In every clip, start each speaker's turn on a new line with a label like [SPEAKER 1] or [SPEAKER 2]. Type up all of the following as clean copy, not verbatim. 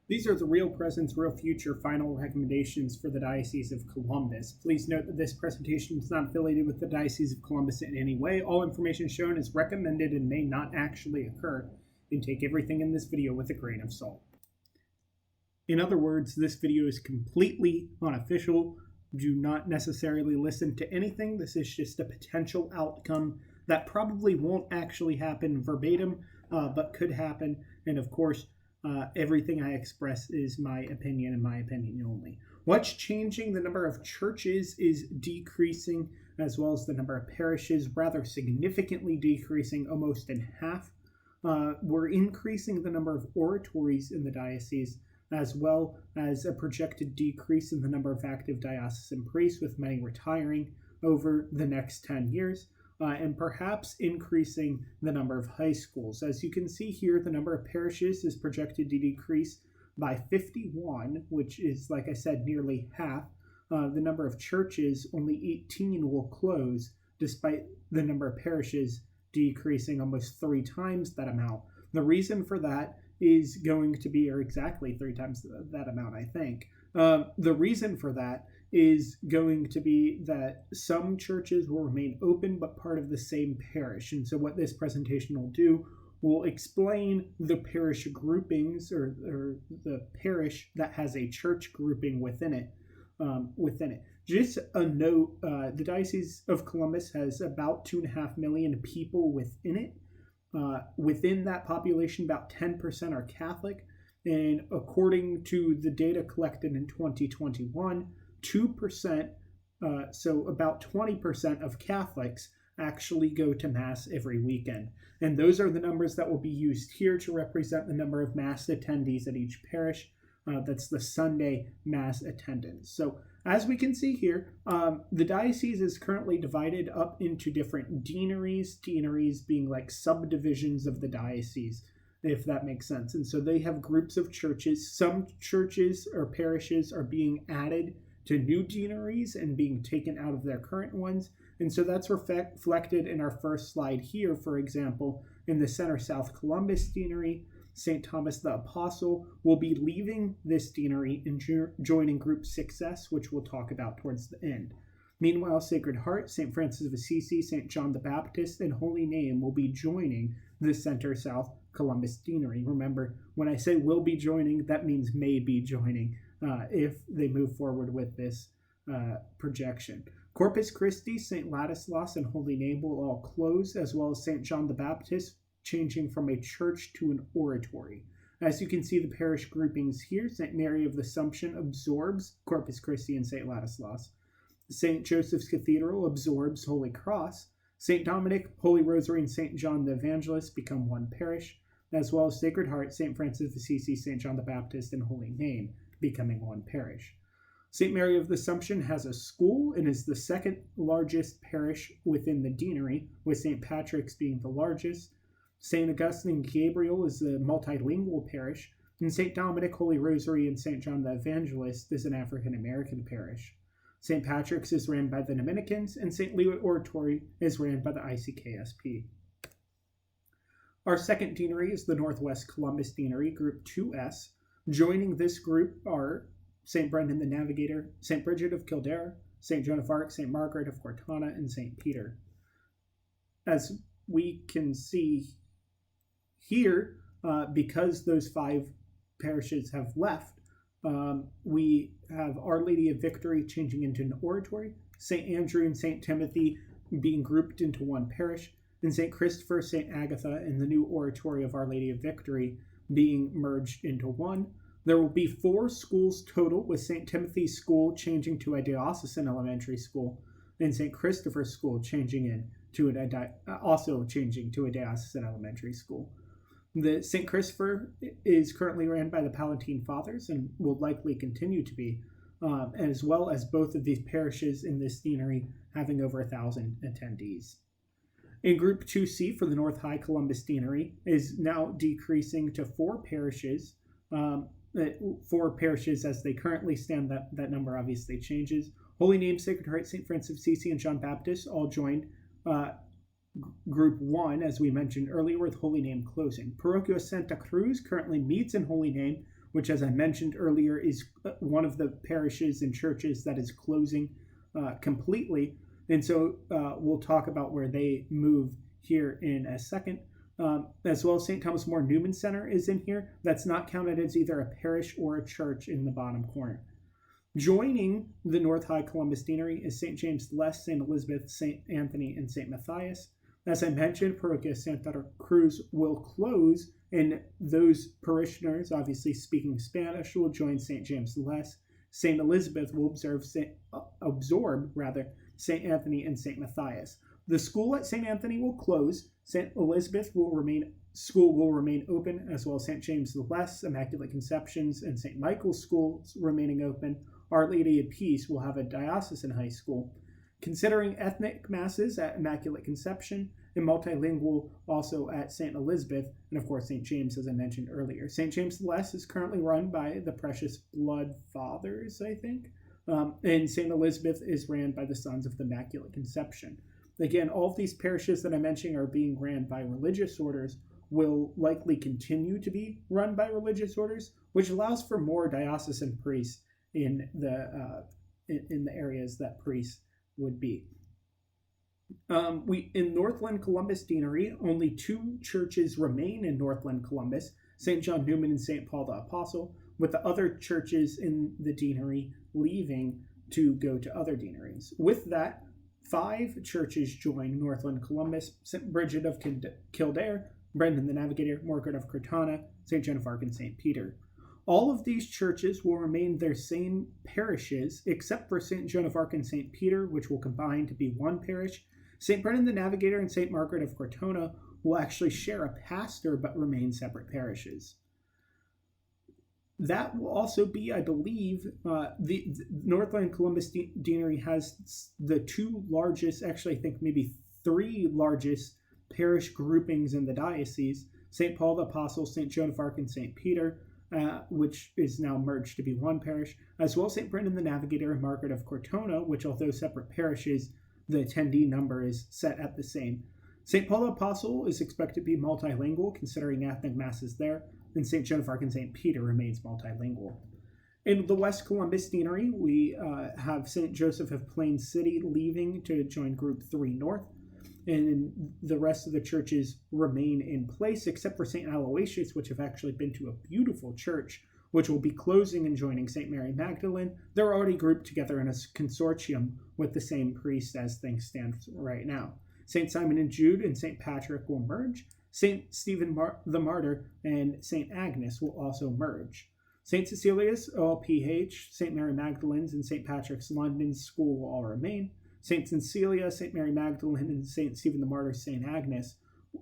[SPEAKER 1] These are the real present, real future final recommendations for the Diocese of Columbus. Please note that this presentation is not affiliated with the Diocese of Columbus in any way. All information shown is recommended and may not actually occur, and take everything in this video with a grain of salt. In other words, this video is completely unofficial. Do not necessarily listen to anything. This is just a potential outcome that probably won't actually happen verbatim, but could happen. And of course, everything I express is my opinion and my opinion only. What's changing? The number of churches is decreasing, as well as the number of parishes rather significantly decreasing, almost in half. We're increasing the number of oratories in the diocese, as well as a projected decrease in the number of active diocesan priests, with many retiring over the next 10 years. And perhaps increasing the number of high schools. As you can see here, the number of parishes is projected to decrease by 51, which is, like I said, nearly half. The number of churches, only 18 will close, despite the number of parishes decreasing almost 3 times that amount. The reason for that is going to be, or exactly 3 times that amount, I think. The reason for that is going to be that some churches will remain open but part of the same parish. And so what this presentation will do will explain the parish groupings, or the parish that has a church grouping within it. Just a note, the Diocese of Columbus has about 2.5 million people within it. Within that population, about 10% are Catholic. And according to the data collected in 2021, 2%, so about 20% of Catholics actually go to Mass every weekend. And those are the numbers that will be used here to represent the number of Mass attendees at each parish. That's the Sunday Mass attendance. So as we can see here, the diocese is currently divided up into different deaneries being like subdivisions of the diocese, if that makes sense. And so they have groups of churches. Some churches or parishes are being added to new deaneries and being taken out of their current ones. And so that's reflected in our first slide here. For example, in the Center South Columbus Deanery, St. Thomas the Apostle will be leaving this deanery and joining Group 6S, which we'll talk about towards the end. Meanwhile, Sacred Heart, St. Francis of Assisi, St. John the Baptist, and Holy Name will be joining the Center South Columbus Deanery. Remember, when I say will be joining, that means may be joining if they move forward with this projection. Corpus Christi, St. Ladislas, and Holy Name will all close, as well as St. John the Baptist, changing from a church to an oratory. As you can see, the parish groupings here, St. Mary of the Assumption absorbs Corpus Christi and St. Ladislas. St. Joseph's Cathedral absorbs Holy Cross. St. Dominic, Holy Rosary, and St. John the Evangelist become one parish, as well as Sacred Heart, St. Francis of Assisi, St. John the Baptist, and Holy Name becoming one parish. St. Mary of the Assumption has a school and is the second largest parish within the deanery, with St. Patrick's being the largest. St. Augustine Gabriel is a multilingual parish, and St. Dominic, Holy Rosary, and St. John the Evangelist is an African-American parish. St. Patrick's is ran by the Dominicans, and St. Leo Oratory is ran by the ICKSP. Our second deanery is the Northwest Columbus Deanery, Group 2S. Joining this group are St. Brendan the Navigator, St. Bridget of Kildare, St. Joan of Arc, St. Margaret of Cortana, and St. Peter. As we can see here, because those 5 parishes have left, we have Our Lady of Victory changing into an oratory, St. Andrew and St. Timothy being grouped into one parish, and St. Christopher, St. Agatha, and the new oratory of Our Lady of Victory being merged into one. There will be 4 schools total, with St. Timothy's School changing to a diocesan elementary school, and St. Christopher's School changing also changing to a diocesan elementary school. The St. Christopher is currently ran by the Palatine Fathers and will likely continue to be, as well as both of these parishes in this deanery having over 1,000 attendees. In Group 2C for the North High Columbus Deanery is now decreasing to 4 parishes. 4 parishes as they currently stand. That number obviously changes. Holy Name, Sacred Heart, St. Francis of Assisi, and John Baptist all joined Group 1, as we mentioned earlier, with Holy Name closing. Parroquia Santa Cruz currently meets in Holy Name, which, as I mentioned earlier, is one of the parishes and churches that is closing completely. And so we'll talk about where they move here in a second. As well as St. Thomas More Newman Center is in here. That's not counted as either a parish or a church in the bottom corner. Joining the North High Columbus Deanery is St. James the Less, St. Elizabeth, St. Anthony, and St. Matthias. As I mentioned, Parroquia Santa Cruz will close, and those parishioners, obviously speaking Spanish, will join St. James the Less. St. Elizabeth will absorb St. Anthony and St. Matthias. The school at St. Anthony will close. St. Elizabeth school will remain open, as well as St. James the Less, Immaculate Conceptions, and St. Michael's schools remaining open. Our Lady of Peace will have a diocesan high school. Considering ethnic masses at Immaculate Conception and multilingual also at St. Elizabeth, and of course St. James, as I mentioned earlier. St. James the Less is currently run by the Precious Blood Fathers, I think, and St. Elizabeth is ran by the Sons of the Immaculate Conception. Again, all of these parishes that I'm mentioning are being ran by religious orders, will likely continue to be run by religious orders, which allows for more diocesan priests in the areas that priests would be. In Northland Columbus Deanery, only 2 churches remain in Northland Columbus, St. John Newman and St. Paul the Apostle, with the other churches in the deanery leaving to go to other deaneries. With that, 5 churches join Northland Columbus: St. Bridget of Kildare, Brendan the Navigator, Margaret of Crotona, St. Joan of Arc, and St. Peter. All of these churches will remain their same parishes, except for St. Joan of Arc and St. Peter, which will combine to be one parish. St. Brendan the Navigator and St. Margaret of Crotona will actually share a pastor but remain separate parishes. That will also be, I believe, the Northland Columbus Deanery has the 2 largest, actually I think maybe 3 largest parish groupings in the diocese: St. Paul the Apostle, St. Joan of Arc, and St. Peter, which is now merged to be one parish, as well as St. Brendan the Navigator and Margaret of Crotona, which, although separate parishes, the attendee number is set at the same. St. Paul the Apostle is expected to be multilingual, considering ethnic masses there, and St. Joan of Arc and St. Peter remains multilingual. In the West Columbus Deanery, we have St. Joseph of Plain City leaving to join Group 3 North, and the rest of the churches remain in place, except for St. Aloysius, which have actually been to a beautiful church, which will be closing and joining St. Mary Magdalene. They're already grouped together in a consortium with the same priest as things stand right now. St. Simon and Jude and St. Patrick will merge. St. Stephen the Martyr and St. Agnes will also merge. St. Cecilia's, OLPH, St. Mary Magdalene's, and St. Patrick's London School will all remain. St. Cecilia, St. Mary Magdalene, and St. Stephen the Martyr, St. Agnes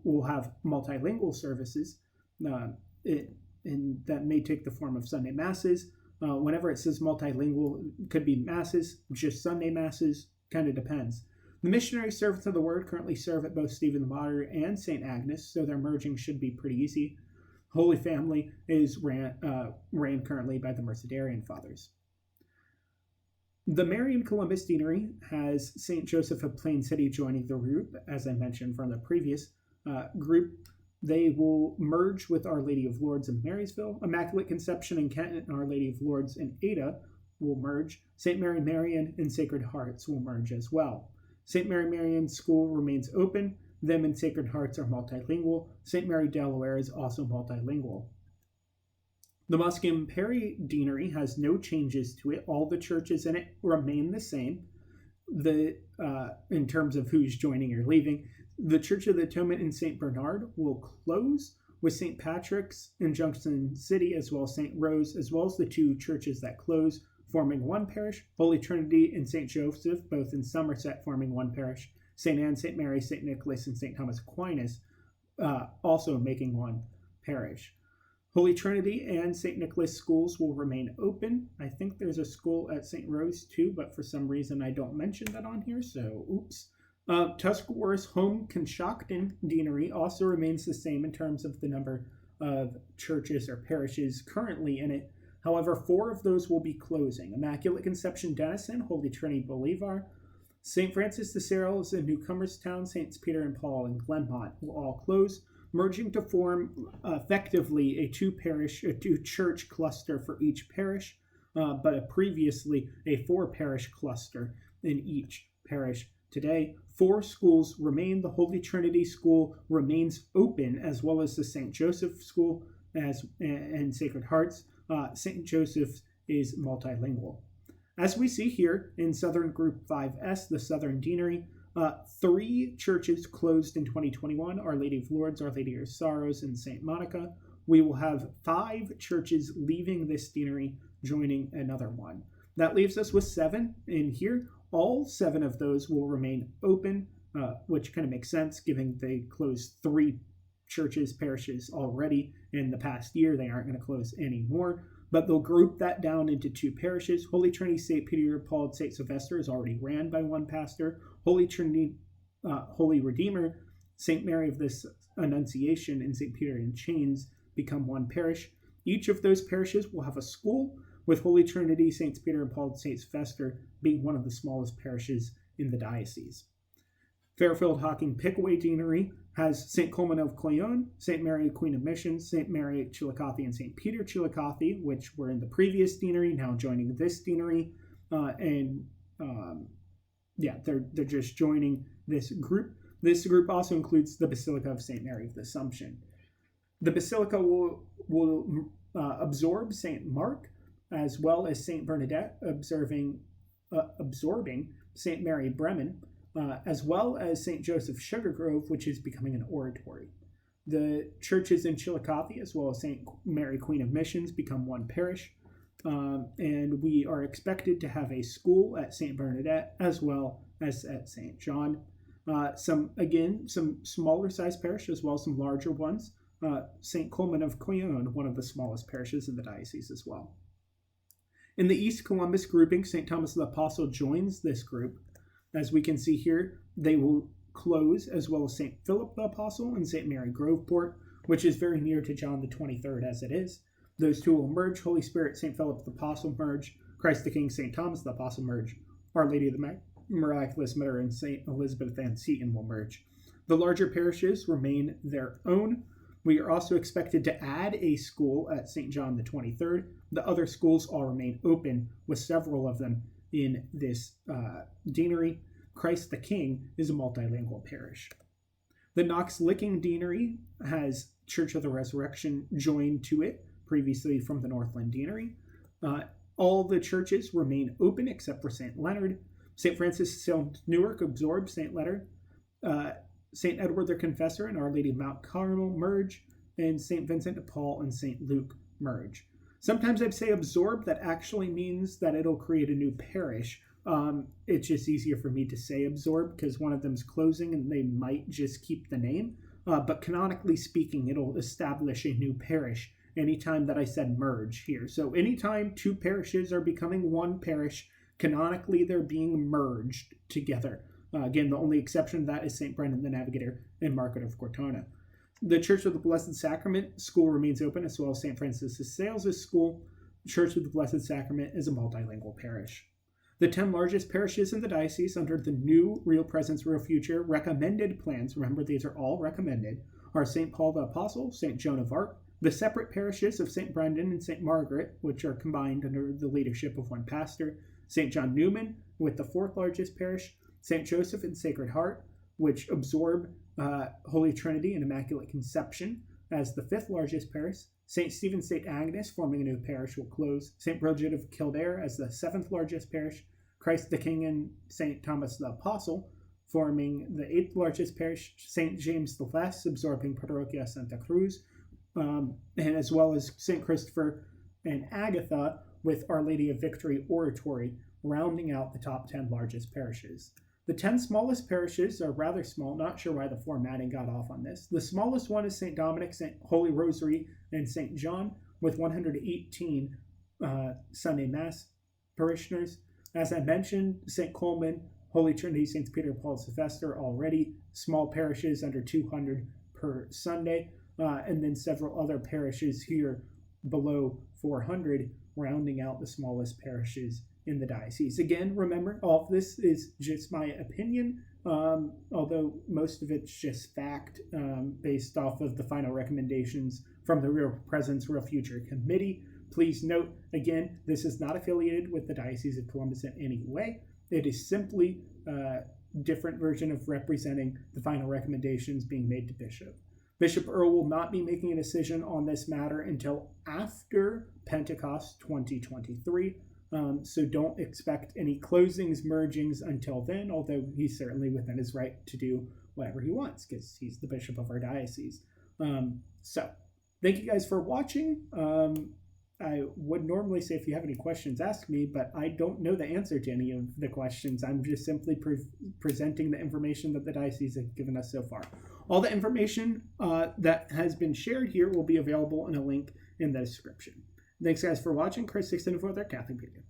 [SPEAKER 1] will have multilingual services, and that may take the form of Sunday Masses. Whenever it says multilingual, it could be Masses, just Sunday Masses, kind of depends. The missionary servants of the Word currently serve at both Stephen the Martyr and St. Agnes, so their merging should be pretty easy. Holy Family is ran currently by the Mercedarian Fathers. The Marion Columbus Deanery has St. Joseph of Plain City joining the group, as I mentioned from the previous group. They will merge with Our Lady of Lourdes in Marysville. Immaculate Conception in Kenton and Our Lady of Lourdes in Ada will merge. St. Mary Marion and Sacred Hearts will merge as well. St. Mary Marion School remains open. Them and Sacred Hearts are multilingual. St. Mary Delaware is also multilingual. The Muskingum-Perry Deanery has no changes to it. All the churches in it remain the same. In terms of who's joining or leaving, the Church of the Atonement in St. Bernard will close, with St. Patrick's in Junction City, as well as St. Rose, as well as the 2 churches that close, forming one parish. Holy Trinity and St. Joseph, both in Somerset, forming one parish. St. Anne, St. Mary, St. Nicholas, and St. Thomas Aquinas also making one parish. Holy Trinity and St. Nicholas schools will remain open. I think there's a school at St. Rose too, but for some reason I don't mention that on here, so oops. Tuscarawas-Holmes-Coshocton Deanery also remains the same in terms of the number of churches or parishes currently in it. However, 4 of those will be closing. Immaculate Conception Denison, Holy Trinity Bolivar, St. Francis de Sales in Newcomerstown, St. Peter and Paul in Glenmont will all close. merging to form effectively a two-church cluster for each parish, but previously a four-parish cluster in each parish. Today, 4 schools remain. The Holy Trinity School remains open, as well as the St. Joseph School and Sacred Hearts. St. Joseph's is multilingual. As we see here in Southern Group 5S, the Southern Deanery, 3 churches closed in 2021, Our Lady of Lourdes, Our Lady of Sorrows, and St. Monica. We will have 5 churches leaving this deanery, joining another one. That leaves us with 7 in here. All 7 of those will remain open, which kind of makes sense given they closed 3 parishes already in the past year. They aren't going to close any more, but they'll group that down into 2 parishes. Holy Trinity St. Peter, Paul, St. Sylvester is already ran by 1 pastor. Holy Trinity, Holy Redeemer, St. Mary of the Annunciation, and St. Peter in Chains become 1 parish. Each of those parishes will have a school, with Holy Trinity, St. Peter and Paul, St. Sylvester being one of the smallest parishes in the diocese. Fairfield-Hocking-Pickaway Deanery has St. Colman of Cloyon, St. Mary Queen of Missions, St. Mary at Chillicothe, and St. Peter Chillicothe, which were in the previous deanery, now joining this deanery. They're just joining this group. This group also includes the Basilica of St. Mary of the Assumption. The Basilica will absorb St. Mark, as well as St. Bernadette, absorbing St. Mary Bremen, as well as St. Joseph Sugar Grove, which is becoming an oratory. The churches in Chillicothe, as well as St. Mary Queen of Missions, become 1 parish, and we are expected to have a school at St. Bernadette, as well as at St. John. Some smaller size parishes, as well as some larger ones. St. Colman of Cloyon, one of the smallest parishes in the diocese as well. In the East Columbus grouping, St. Thomas the Apostle joins this group. As we can see here, they will close, as well as St. Philip the Apostle and St. Mary Groveport, which is very near to John the 23rd as it is. Those 2 will merge. Holy Spirit, St. Philip the Apostle merge. Christ the King, St. Thomas the Apostle merge. Our Lady of the Miraculous Mother and St. Elizabeth Ann Seton will merge. The larger parishes remain their own. We are also expected to add a school at St. John the 23rd. The other schools all remain open, with several of them in this deanery. Christ the King is a multilingual parish. The Knox-Licking Deanery has Church of the Resurrection joined to it, previously from the Northland Deanery. All the churches remain open except for St. Leonard. St. Francis of Newark absorbs St. Leonard. St. Edward the Confessor and Our Lady of Mount Carmel merge, and St. Vincent de Paul and St. Luke merge. Sometimes I'd say absorb, that actually means that it'll create a new parish. It's just easier for me to say absorb because one of them's closing and they might just keep the name. But canonically speaking, it'll establish a new parish anytime that I said merge here. So anytime 2 parishes are becoming 1 parish, canonically they're being merged together. Again, the only exception to that is St. Brendan the Navigator and Margaret of Cortona. The Church of the Blessed Sacrament school remains open, as well as St. Francis of Sales' school. Church of the Blessed Sacrament is a multilingual parish. The 10 largest parishes in the diocese under the new Real Presence, Real Future recommended plans, remember these are all recommended, are St. Paul the Apostle, St. Joan of Arc, the separate parishes of St. Brendan and St. Margaret, which are combined under the leadership of 1 pastor, St. John Newman, with the 4th largest parish, St. Joseph and Sacred Heart, which absorb Holy Trinity and Immaculate Conception as the 5th largest parish. St. Stephen, St. Agnes, forming a new parish, will close. St. Bridget of Kildare as the 7th largest parish. Christ the King and St. Thomas the Apostle, forming the 8th largest parish. St. James the Less, absorbing Parroquia Santa Cruz, and as well as St. Christopher and Agatha, with Our Lady of Victory Oratory, rounding out the top 10 largest parishes. The 10 smallest parishes are rather small, not sure why the formatting got off on this. The smallest one is St. Dominic, St. Holy Rosary, and St. John, with 118 Sunday Mass parishioners. As I mentioned, St. Colman, Holy Trinity, St. Peter, Paul, Sylvester, already small parishes under 200 per Sunday, and then several other parishes here below 400, rounding out the smallest parishes in the diocese. Again, remember, all of this is just my opinion, although most of it's just fact based off of the final recommendations from the Real Presence, Real Future Committee. Please note, again, this is not affiliated with the Diocese of Columbus in any way. It is simply a different version of representing the final recommendations being made to Bishop. Bishop Earl will not be making a decision on this matter until after Pentecost 2023. So don't expect any closings, mergings until then, although he's certainly within his right to do whatever he wants because he's the bishop of our diocese. So thank you guys for watching. I would normally say if you have any questions, ask me, but I don't know the answer to any of the questions. I'm just simply presenting the information that the diocese has given us so far. All the information that has been shared here will be available in a link in the description. Thanks, guys, for watching. Chris 6 for their Catholic Video.